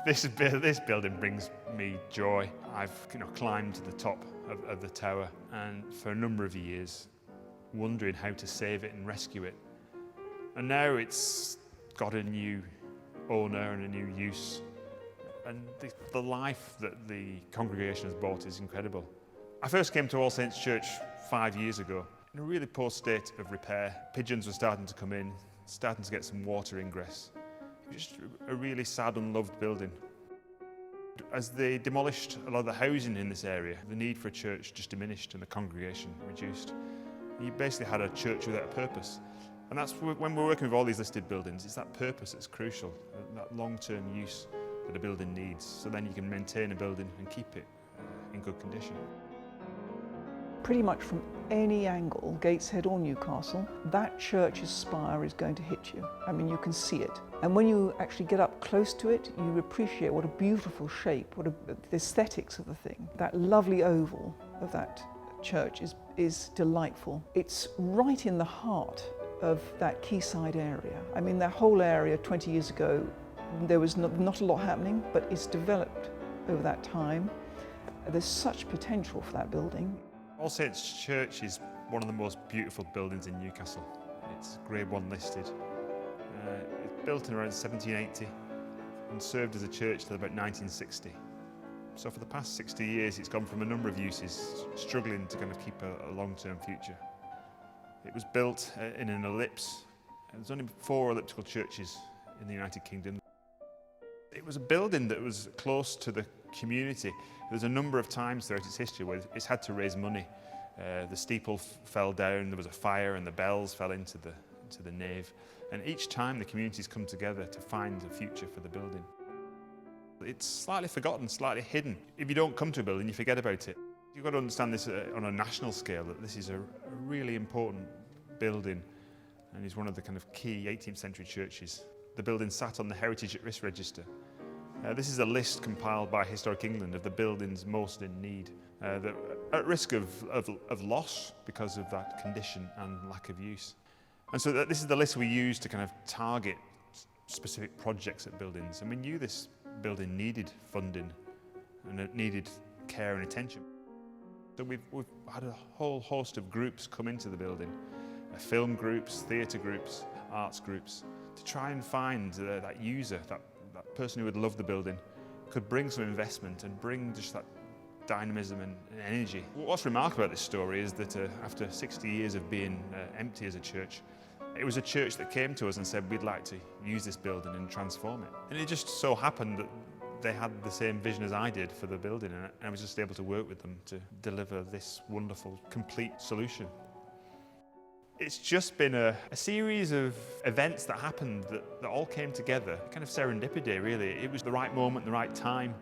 This building brings me joy. I've climbed to the top of the tower, and for a number of years wondering how to save it and rescue it. And now it's got a new owner and a new use. And the life that the congregation has brought is incredible. I first came to All Saints Church 5 years ago in a really poor state of repair. Pigeons were starting to come in, starting to get some water ingress. It was just a really sad, unloved building. As they demolished a lot of the housing in this area, the need for a church just diminished and the congregation reduced. You basically had a church without a purpose. And that's when we're working with all these listed buildings, it's that purpose that's crucial, that long-term use that a building needs, so then you can maintain a building and keep it in good condition. Pretty much from any angle, Gateshead or Newcastle, that church's spire is going to hit you. I mean, you can see it. And when you actually get up close to it, you appreciate what a beautiful shape, the aesthetics of the thing. That lovely oval of that church is delightful. It's right in the heart of that quayside area. I mean, that whole area 20 years ago, there was not a lot happening, but it's developed over that time. There's such potential for that building. All Saints Church is one of the most beautiful buildings in Newcastle. It's Grade 1 listed. It's built in around 1780 and served as a church till about 1960. So for the past 60 years it's gone from a number of uses, struggling to kind of keep a long-term future. It was built in an ellipse. There's only 4 elliptical churches in the United Kingdom. It was a building that was close to the community. There's a number of times throughout its history where it's had to raise money. The steeple fell down, there was a fire and the bells fell into the nave. And each time the community's come together to find a future for the building. It's slightly forgotten, slightly hidden. If you don't come to a building, you forget about it. You've got to understand this on a national scale, that this is a really important building and is one of the kind of key 18th century churches. The building sat on the Heritage at Risk Register. This is a list compiled by Historic England of the buildings most in need, that are at risk of loss because of that condition and lack of use. And so this is the list we use to kind of target specific projects at buildings. And we knew this building needed funding and it needed care and attention. So we've had a whole host of groups come into the building, film groups, theatre groups, arts groups, to try and find that user, that person who would love the building, could bring some investment and bring just that dynamism and energy. What's remarkable about this story is that after 60 years of being empty as a church, it was a church that came to us and said, we'd like to use this building and transform it. And it just so happened that they had the same vision as I did for the building, and I was just able to work with them to deliver this wonderful, complete solution. It's just been a series of events that happened that all came together, kind of serendipity really. It was the right moment, the right time.